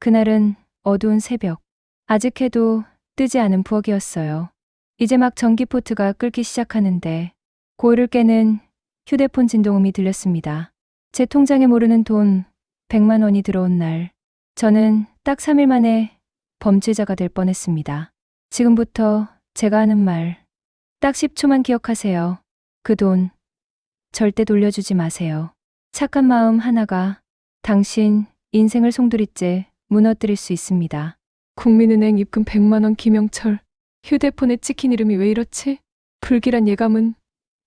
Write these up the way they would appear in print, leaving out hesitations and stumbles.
그날은 어두운 새벽. 아직 해도 뜨지 않은 부엌이었어요. 이제 막 전기포트가 끓기 시작하는데 고요를 깨는 휴대폰 진동음이 들렸습니다. 제 통장에 모르는 돈 100만 원이 들어온 날, 저는 딱 3일 만에 범죄자가 될 뻔했습니다. 지금부터 제가 하는 말, 딱 10초만 기억하세요. 그 돈 절대 돌려주지 마세요. 착한 마음 하나가 당신 인생을 송두리째 무너뜨릴 수 있습니다. 국민은행 입금 100만 원 김영철. 휴대폰에 찍힌 이름이 왜 이렇지? 불길한 예감은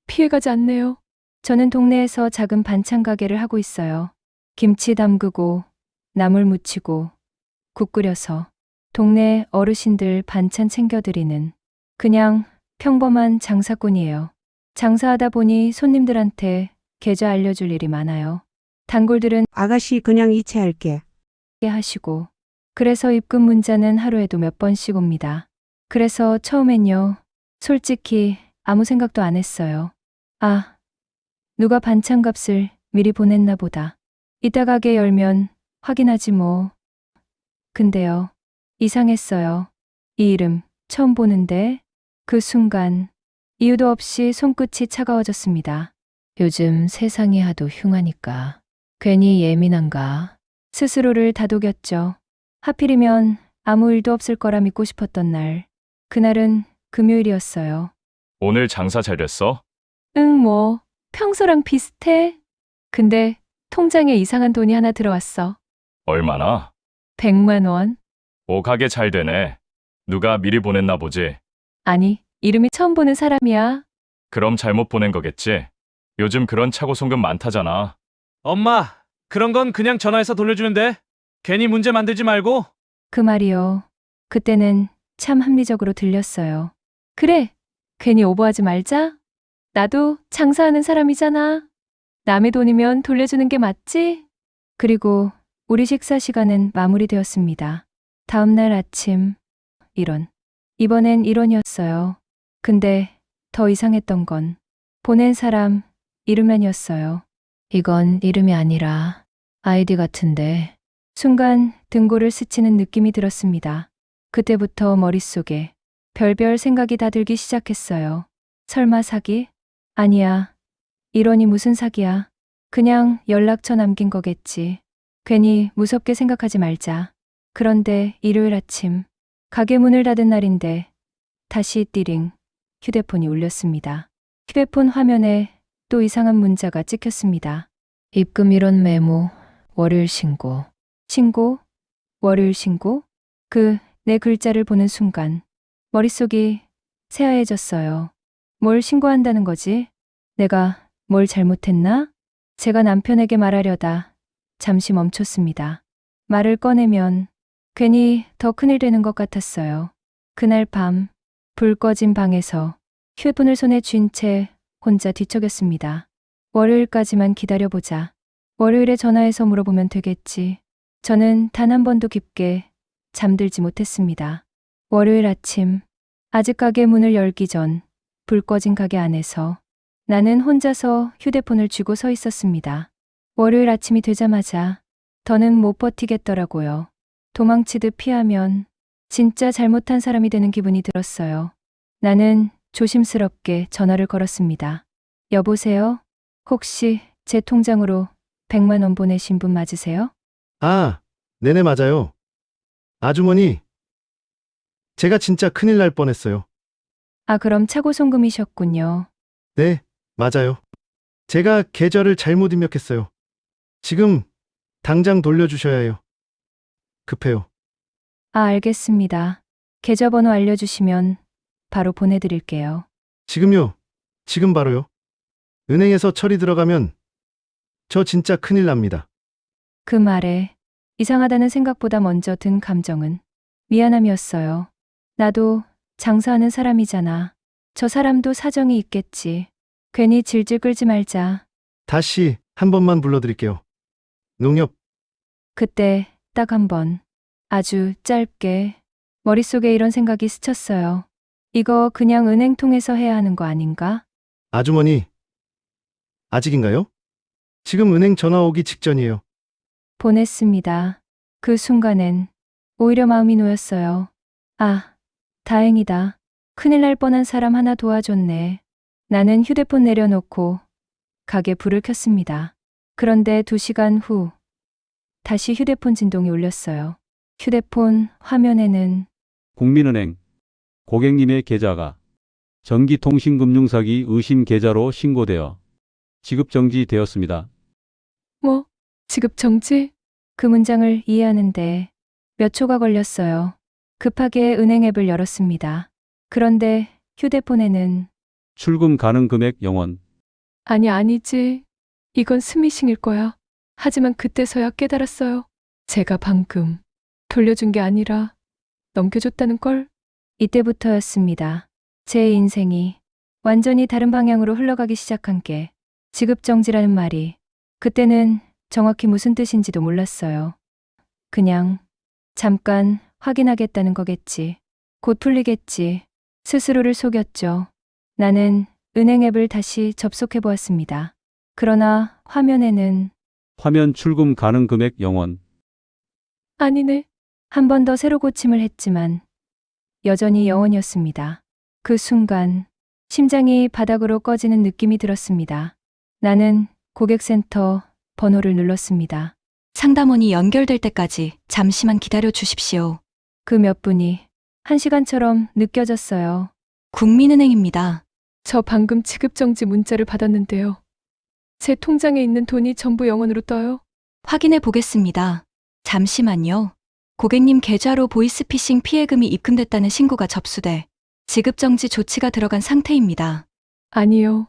피해가지 않네요. 저는 동네에서 작은 반찬 가게를 하고 있어요. 김치 담그고 나물 무치고 국 끓여서 동네 어르신들 반찬 챙겨드리는 그냥 평범한 장사꾼이에요. 장사하다 보니 손님들한테 계좌 알려줄 일이 많아요. 단골들은 아가씨 그냥 이체할게. 하시고, 그래서 입금 문자는 하루에도 몇 번씩 옵니다. 그래서 처음엔요, 솔직히 아무 생각도 안 했어요. 아, 누가 반찬값을 미리 보냈나 보다. 이따 가게 열면 확인하지 뭐. 근데요, 이상했어요. 이 이름 처음 보는데 그 순간 이유도 없이 손끝이 차가워졌습니다. 요즘 세상이 하도 흉하니까 괜히 예민한가? 스스로를 다독였죠. 하필이면 아무 일도 없을 거라 믿고 싶었던 날. 그날은 금요일이었어요. 오늘 장사 잘 됐어? 응, 뭐 평소랑 비슷해. 근데 통장에 이상한 돈이 하나 들어왔어. 얼마나? 100만 원? 오, 가게 잘 되네. 누가 미리 보냈나 보지. 아니, 이름이 처음 보는 사람이야. 그럼 잘못 보낸 거겠지? 요즘 그런 차고 송금 많다잖아. 엄마, 그런 건 그냥 전화해서 돌려주는데 괜히 문제 만들지 말고. 그 말이요. 그때는 참 합리적으로 들렸어요. 그래, 괜히 오버하지 말자. 나도 장사하는 사람이잖아. 남의 돈이면 돌려주는 게 맞지? 그리고 우리 식사 시간은 마무리되었습니다. 다음 날 아침, 이번엔 1원이었어요. 근데 더 이상했던 건 보낸 사람 이름만이었어요. 이건 이름이 아니라 아이디 같은데. 순간 등골을 스치는 느낌이 들었습니다. 그때부터 머릿속에 별별 생각이 다 들기 시작했어요. 설마 사기? 아니야. 1원이 무슨 사기야. 그냥 연락처 남긴 거겠지. 괜히 무섭게 생각하지 말자. 그런데 일요일 아침, 가게 문을 닫은 날인데 다시 띠링 휴대폰이 울렸습니다. 휴대폰 화면에 또 이상한 문자가 찍혔습니다. 입금 1원 메모, 월요일 신고. 신고? 월요일 신고? 네 글자를 보는 순간 머릿속이 새하얘졌어요. 뭘 신고한다는 거지? 내가 뭘 잘못했나? 제가 남편에게 말하려다 잠시 멈췄습니다. 말을 꺼내면 괜히 더 큰일 되는 것 같았어요. 그날 밤, 불 꺼진 방에서 휴대폰을 손에 쥔 채 혼자 뒤척였습니다. 월요일까지만 기다려보자. 월요일에 전화해서 물어보면 되겠지. 저는 단 한 번도 깊게 잠들지 못했습니다. 월요일 아침, 아직 가게 문을 열기 전 불 꺼진 가게 안에서 나는 혼자서 휴대폰을 쥐고 서 있었습니다. 월요일 아침이 되자마자 더는 못 버티겠더라고요. 도망치듯 피하면 진짜 잘못한 사람이 되는 기분이 들었어요. 나는 조심스럽게 전화를 걸었습니다. 여보세요? 혹시 제 통장으로 100만 원 보내신 분 맞으세요? 아, 네네 맞아요. 아주머니, 제가 진짜 큰일 날 뻔했어요. 아, 그럼 차고 송금이셨군요. 네, 맞아요. 제가 계좌를 잘못 입력했어요. 지금 당장 돌려주셔야 해요. 급해요. 아, 알겠습니다. 계좌번호 알려주시면 바로 보내드릴게요. 지금요. 지금 바로요. 은행에서 처리 들어가면 저 진짜 큰일 납니다. 그 말에 이상하다는 생각보다 먼저 든 감정은 미안함이었어요. 나도 장사하는 사람이잖아. 저 사람도 사정이 있겠지. 괜히 질질 끌지 말자. 다시 한 번만 불러드릴게요. 농협. 그때 딱 한 번, 아주 짧게 머릿속에 이런 생각이 스쳤어요. 이거 그냥 은행 통해서 해야 하는 거 아닌가? 아주머니, 아직인가요? 지금 은행 전화 오기 직전이에요. 보냈습니다. 그 순간엔 오히려 마음이 놓였어요. 아, 다행이다. 큰일 날 뻔한 사람 하나 도와줬네. 나는 휴대폰 내려놓고 가게 불을 켰습니다. 그런데 2시간 후 다시 휴대폰 진동이 울렸어요. 휴대폰 화면에는 국민은행 고객님의 계좌가 전기통신금융사기 의심 계좌로 신고되어 지급정지되었습니다. 뭐? 지급 정지? 그 문장을 이해하는데 몇 초가 걸렸어요. 급하게 은행 앱을 열었습니다. 그런데 휴대폰에는 출금 가능 금액 0원. 아니지. 이건 스미싱일 거야. 하지만 그때서야 깨달았어요. 제가 방금 돌려준 게 아니라 넘겨줬다는 걸. 이때부터였습니다. 제 인생이 완전히 다른 방향으로 흘러가기 시작한 게 지급정지라는 말이 그때는 정확히 무슨 뜻인지도 몰랐어요. 그냥 잠깐 확인하겠다는 거겠지. 곧 풀리겠지. 스스로를 속였죠. 나는 은행 앱을 다시 접속해 보았습니다. 그러나 화면에는 화면 출금 가능 금액 0원. 아니네. 한 번 더 새로 고침을 했지만 여전히 0원이었습니다. 그 순간 심장이 바닥으로 꺼지는 느낌이 들었습니다. 나는 고객센터 번호를 눌렀습니다. 상담원이 연결될 때까지 잠시만 기다려 주십시오. 그 몇 분이 1시간처럼 느껴졌어요. 국민은행입니다. 저 방금 지급정지 문자를 받았는데요. 제 통장에 있는 돈이 전부 0원으로 떠요. 확인해 보겠습니다. 잠시만요. 고객님 계좌로 보이스피싱 피해금이 입금됐다는 신고가 접수돼 지급정지 조치가 들어간 상태입니다. 아니요.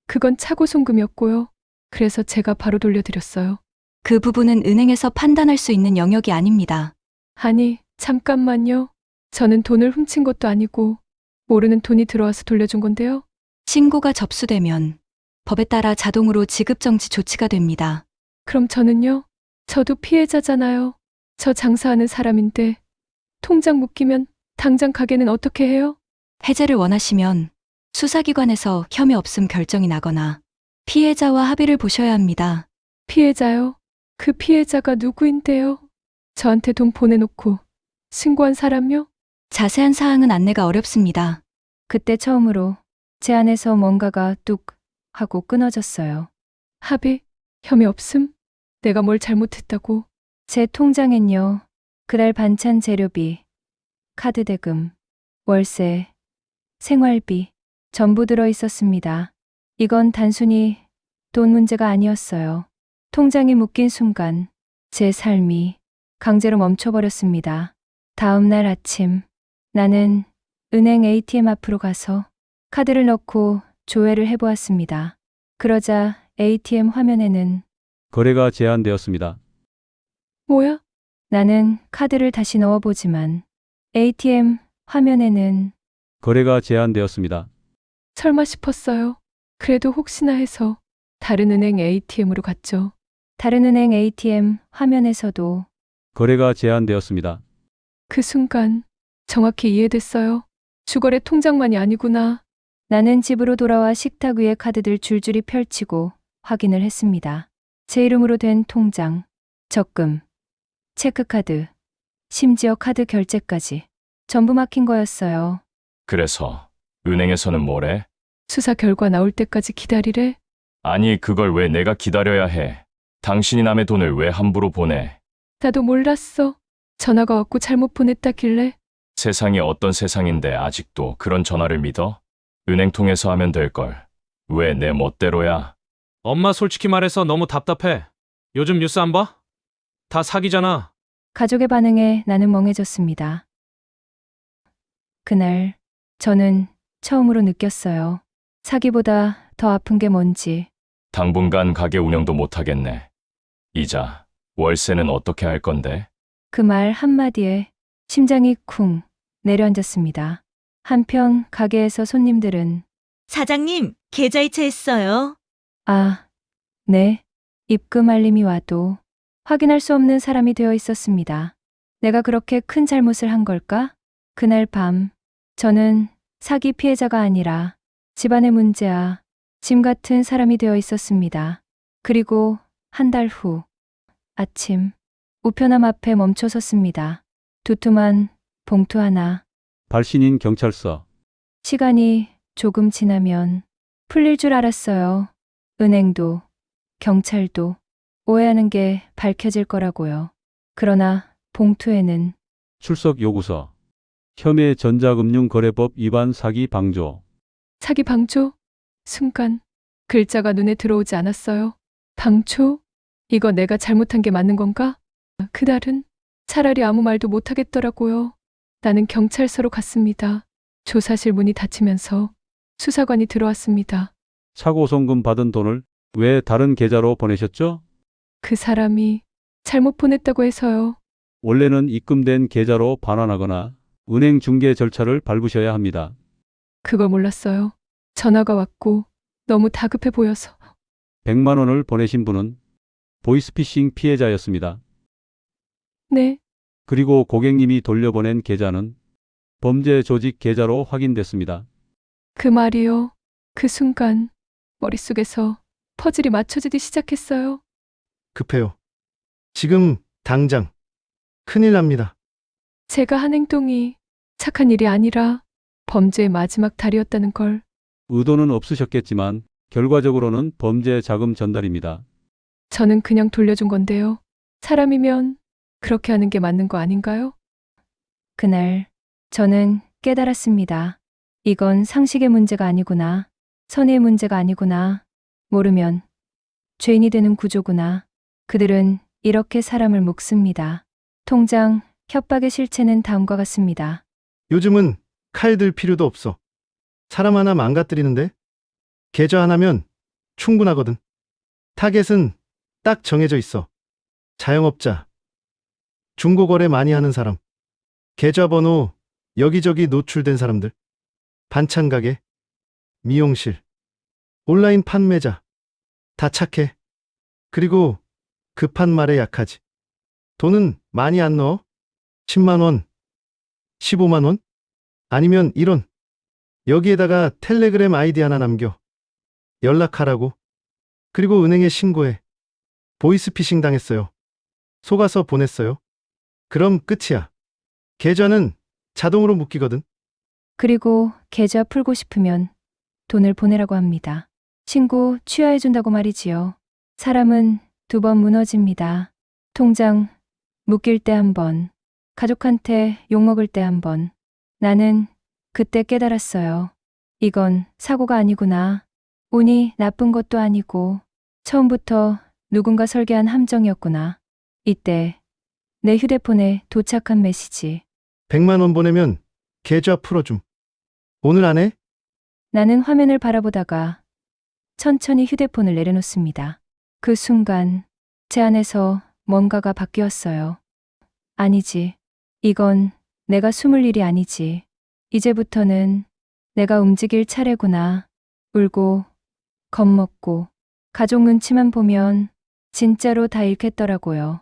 그건 차고 송금이었고요. 그래서 제가 바로 돌려드렸어요. 그 부분은 은행에서 판단할 수 있는 영역이 아닙니다. 아니, 잠깐만요. 저는 돈을 훔친 것도 아니고 모르는 돈이 들어와서 돌려준 건데요. 신고가 접수되면 법에 따라 자동으로 지급정지 조치가 됩니다. 그럼 저는요? 저도 피해자잖아요. 저 장사하는 사람인데 통장 묶이면 당장 가게는 어떻게 해요? 해제를 원하시면 수사기관에서 혐의 없음 결정이 나거나 피해자와 합의를 보셔야 합니다. 피해자요? 그 피해자가 누구인데요? 저한테 돈 보내놓고 신고한 사람요? 자세한 사항은 안내가 어렵습니다. 그때 처음으로 제 안에서 뭔가가 뚝 하고 끊어졌어요. 합의? 혐의 없음? 내가 뭘 잘못했다고? 제 통장엔요. 그날 반찬 재료비, 카드 대금, 월세, 생활비 전부 들어 있었습니다. 이건 단순히 돈 문제가 아니었어요. 통장이 묶인 순간 제 삶이 강제로 멈춰버렸습니다. 다음 날 아침 나는 은행 ATM 앞으로 가서 카드를 넣고 조회를 해보았습니다. 그러자 ATM 화면에는 거래가 제한되었습니다. 뭐야? 나는 카드를 다시 넣어보지만 ATM 화면에는 거래가 제한되었습니다. 설마 싶었어요. 그래도 혹시나 해서 다른 은행 ATM으로 갔죠. 다른 은행 ATM 화면에서도 거래가 제한되었습니다. 그 순간 정확히 이해됐어요. 주거래 통장만이 아니구나. 나는 집으로 돌아와 식탁 위에 카드들 줄줄이 펼치고 확인을 했습니다. 제 이름으로 된 통장, 적금, 체크카드, 심지어 카드 결제까지 전부 막힌 거였어요. 그래서 은행에서는 뭐래? 수사 결과 나올 때까지 기다리래? 아니, 그걸 왜 내가 기다려야 해? 당신이 남의 돈을 왜 함부로 보내? 나도 몰랐어. 전화가 왔고 잘못 보냈다길래. 세상이 어떤 세상인데 아직도 그런 전화를 믿어? 은행 통해서 하면 될걸. 왜 내 멋대로야? 엄마 솔직히 말해서 너무 답답해. 요즘 뉴스 안 봐? 다 사기잖아. 가족의 반응에 나는 멍해졌습니다. 그날 저는 처음으로 느꼈어요. 사기보다 더 아픈 게 뭔지. 당분간 가게 운영도 못하겠네. 이자, 월세는 어떻게 할 건데? 그 말 한마디에 심장이 쿵 내려앉았습니다. 한편 가게에서 손님들은 사장님, 계좌이체했어요. 아, 네. 입금 알림이 와도 확인할 수 없는 사람이 되어 있었습니다. 내가 그렇게 큰 잘못을 한 걸까? 그날 밤 저는 사기 피해자가 아니라 집안의 문제아, 짐 같은 사람이 되어 있었습니다. 그리고 한 달 후 아침 우편함 앞에 멈춰 섰습니다. 두툼한 봉투 하나. 발신인 경찰서. 시간이 조금 지나면 풀릴 줄 알았어요. 은행도, 경찰도 오해하는 게 밝혀질 거라고요. 그러나 봉투에는 출석 요구서. 혐의 전자금융거래법 위반 사기 방조. 사기 방조? 순간 글자가 눈에 들어오지 않았어요. 방조? 이거 내가 잘못한 게 맞는 건가? 그날은 차라리 아무 말도 못하겠더라고요. 나는 경찰서로 갔습니다. 조사실 문이 닫히면서 수사관이 들어왔습니다. 사고 송금 받은 돈을 왜 다른 계좌로 보내셨죠? 그 사람이 잘못 보냈다고 해서요. 원래는 입금된 계좌로 반환하거나 은행 중개 절차를 밟으셔야 합니다. 그걸 몰랐어요. 전화가 왔고 너무 다급해 보여서. 100만 원을 보내신 분은 보이스피싱 피해자였습니다. 네, 그리고 고객님이 돌려보낸 계좌는 범죄 조직 계좌로 확인됐습니다. 그 말이요. 그 순간 머릿속에서 퍼즐이 맞춰지기 시작했어요. 급해요. 지금 당장 큰일 납니다. 제가 한 행동이 착한 일이 아니라 범죄의 마지막 달이었다는 걸. 의도는 없으셨겠지만 결과적으로는 범죄 자금 전달입니다. 저는 그냥 돌려준 건데요. 사람이면 그렇게 하는 게 맞는 거 아닌가요? 그날 저는 깨달았습니다. 이건 상식의 문제가 아니구나. 선의의 문제가 아니구나. 모르면 죄인이 되는 구조구나. 그들은 이렇게 사람을 묶습니다. 통장, 협박의 실체는 다음과 같습니다. 요즘은 칼 들 필요도 없어. 사람 하나 망가뜨리는데 계좌 하나면 충분하거든. 타겟은 딱 정해져 있어. 자영업자, 중고거래 많이 하는 사람, 계좌번호 여기저기 노출된 사람들, 반찬 가게, 미용실, 온라인 판매자, 다 착해. 그리고 급한 말에 약하지. 돈은 많이 안 넣어? 10만 원, 15만 원? 아니면 이런. 여기에다가 텔레그램 아이디 하나 남겨. 연락하라고. 그리고 은행에 신고해. 보이스피싱 당했어요. 속아서 보냈어요. 그럼 끝이야. 계좌는 자동으로 묶이거든. 그리고 계좌 풀고 싶으면 돈을 보내라고 합니다. 신고 취하해준다고 말이지요. 사람은 2번 무너집니다. 통장 묶일 때 1번, 가족한테 욕먹을 때 1번. 나는 그때 깨달았어요. 이건 사고가 아니구나. 운이 나쁜 것도 아니고 처음부터 누군가 설계한 함정이었구나. 이때 내 휴대폰에 도착한 메시지. 100만 원 보내면 계좌 풀어줌. 오늘 안에? 나는 화면을 바라보다가 천천히 휴대폰을 내려놓습니다. 그 순간 제 안에서 뭔가가 바뀌었어요. 아니지. 이건 내가 숨을 일이 아니지. 이제부터는 내가 움직일 차례구나. 울고 겁먹고 가족 눈치만 보면 진짜로 다 잃겠더라고요.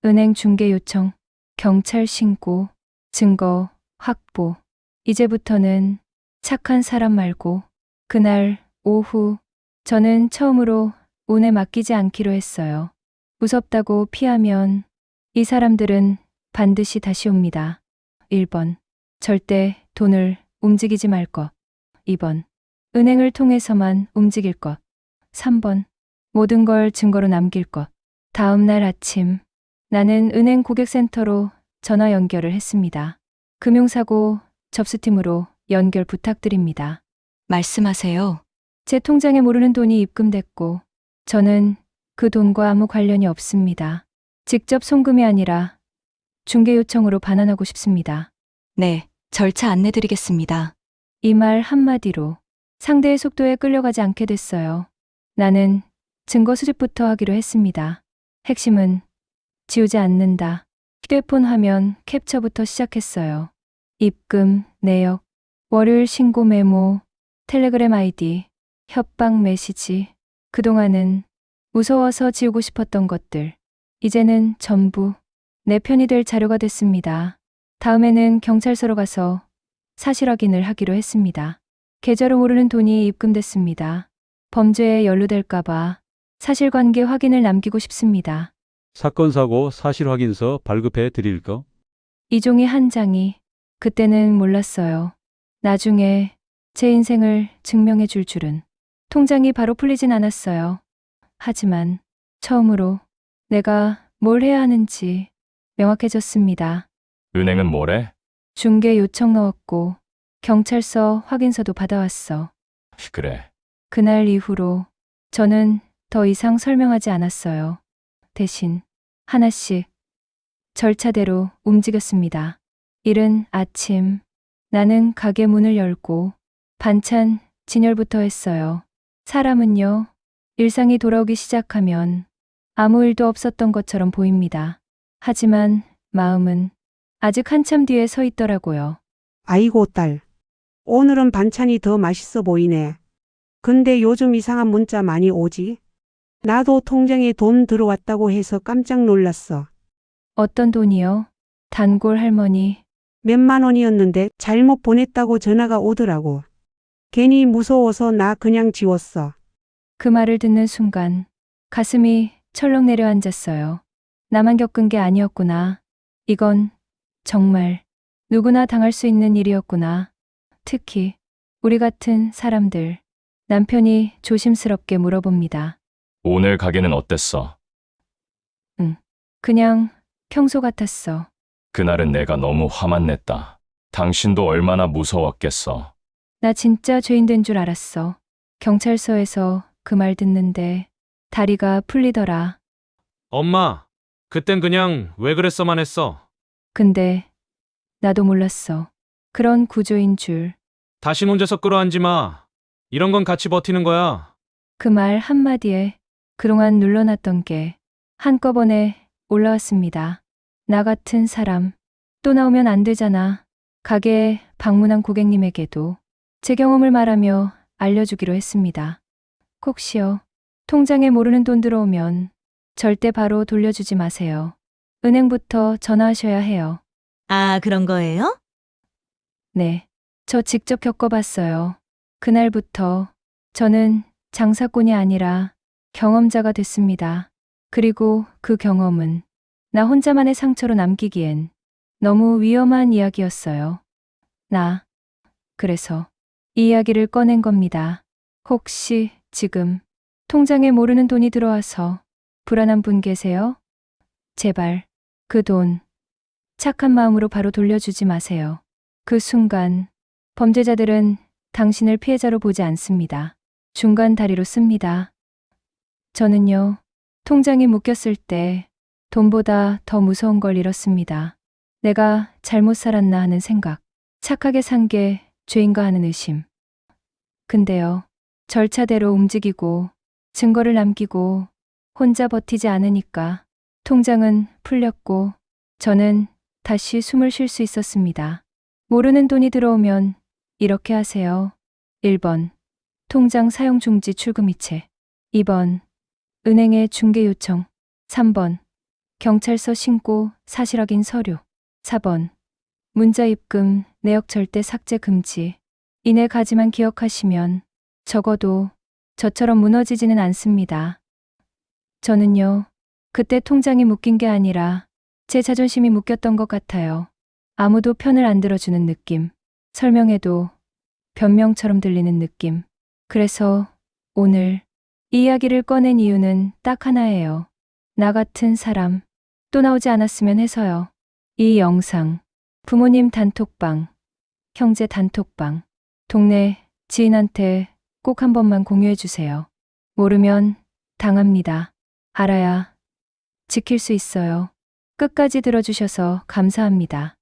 은행 중개 요청, 경찰 신고, 증거 확보. 이제부터는 착한 사람 말고. 그날 오후 저는 처음으로 운에 맡기지 않기로 했어요. 무섭다고 피하면 이 사람들은 반드시 다시 옵니다. 1번. 절대 돈을 움직이지 말 것. 2번. 은행을 통해서만 움직일 것. 3번. 모든 걸 증거로 남길 것. 다음 날 아침 나는 은행 고객센터로 전화 연결을 했습니다. 금융사고 접수팀으로 연결 부탁드립니다. 말씀하세요. 제 통장에 모르는 돈이 입금됐고 저는 그 돈과 아무 관련이 없습니다. 직접 송금이 아니라 중개 요청으로 반환하고 싶습니다. 네, 절차 안내드리겠습니다. 이 말 한마디로 상대의 속도에 끌려가지 않게 됐어요. 나는 증거 수집부터 하기로 했습니다. 핵심은 지우지 않는다. 휴대폰 화면 캡처부터 시작했어요. 입금, 내역, 월요일 신고 메모, 텔레그램 아이디, 협박 메시지. 그동안은 무서워서 지우고 싶었던 것들. 이제는 전부 내 편이 될 자료가 됐습니다. 다음에는 경찰서로 가서 사실 확인을 하기로 했습니다. 계좌로 모르는 돈이 입금됐습니다. 범죄에 연루될까봐 사실관계 확인을 남기고 싶습니다. 사건 사고 사실 확인서 발급해 드릴 거? 이 종이 한 장이 그때는 몰랐어요. 나중에 제 인생을 증명해 줄 줄은. 통장이 바로 풀리진 않았어요. 하지만 처음으로 내가 뭘 해야 하는지 명확해졌습니다. 은행은 뭐래? 중개 요청 넣었고 경찰서 확인서도 받아왔어. 그래. 그날 이후로 저는 더 이상 설명하지 않았어요. 대신 하나씩 절차대로 움직였습니다. 이른 아침 나는 가게 문을 열고 반찬 진열부터 했어요. 사람은요, 일상이 돌아오기 시작하면 아무 일도 없었던 것처럼 보입니다. 하지만 마음은 아직 한참 뒤에 서 있더라고요. 아이고, 딸. 오늘은 반찬이 더 맛있어 보이네. 근데 요즘 이상한 문자 많이 오지? 나도 통장에 돈 들어왔다고 해서 깜짝 놀랐어. 어떤 돈이요? 단골 할머니. 몇만 원이었는데 잘못 보냈다고 전화가 오더라고. 괜히 무서워서 나 그냥 지웠어. 그 말을 듣는 순간 가슴이 철렁 내려앉았어요. 나만 겪은 게 아니었구나. 이건 정말 누구나 당할 수 있는 일이었구나. 특히 우리 같은 사람들. 남편이 조심스럽게 물어봅니다. 오늘 가게는 어땠어? 그냥 평소 같았어. 그날은 내가 너무 화만 냈다. 당신도 얼마나 무서웠겠어. 나 진짜 죄인 된 줄 알았어. 경찰서에서 그 말 듣는데 다리가 풀리더라. 엄마, 그땐 그냥 왜 그랬어만 했어. 근데 나도 몰랐어. 그런 구조인 줄. 다신 혼자서 끌어안지 마. 이런 건 같이 버티는 거야. 그 말 한마디에 그동안 눌러놨던 게 한꺼번에 올라왔습니다. 나 같은 사람 또 나오면 안 되잖아. 가게에 방문한 고객님에게도 제 경험을 말하며 알려주기로 했습니다. 혹시요, 통장에 모르는 돈 들어오면 절대 바로 돌려주지 마세요. 은행부터 전화하셔야 해요. 아, 그런 거예요? 네, 저 직접 겪어봤어요. 그날부터 저는 장사꾼이 아니라 경험자가 됐습니다. 그리고 그 경험은 나 혼자만의 상처로 남기기엔 너무 위험한 이야기였어요. 그래서 이 이야기를 꺼낸 겁니다. 혹시 지금 통장에 모르는 돈이 들어와서 불안한 분 계세요? 제발 그 돈 착한 마음으로 바로 돌려주지 마세요. 그 순간 범죄자들은 당신을 피해자로 보지 않습니다. 중간 다리로 씁니다. 저는요, 통장이 묶였을 때 돈보다 더 무서운 걸 잃었습니다. 내가 잘못 살았나 하는 생각, 착하게 산 게 죄인가 하는 의심. 근데요, 절차대로 움직이고 증거를 남기고 혼자 버티지 않으니까 통장은 풀렸고 저는 다시 숨을 쉴 수 있었습니다. 모르는 돈이 들어오면 이렇게 하세요. 1번, 통장 사용 중지 출금 이체. 2번, 은행에 중개 요청. 3번, 경찰서 신고 사실 확인 서류. 4번, 문자 입금 내역 절대 삭제 금지. 이 네 가지만 기억하시면 적어도 저처럼 무너지지는 않습니다. 저는요, 그때 통장이 묶인 게 아니라 제 자존심이 묶였던 것 같아요. 아무도 편을 안 들어주는 느낌. 설명해도 변명처럼 들리는 느낌. 그래서 오늘 이 이야기를 꺼낸 이유는 딱 하나예요. 나 같은 사람 또 나오지 않았으면 해서요. 이 영상 부모님 단톡방, 형제 단톡방, 동네 지인한테 꼭 한 번만 공유해 주세요. 모르면 당합니다. 알아야 지킬 수 있어요. 끝까지 들어주셔서 감사합니다.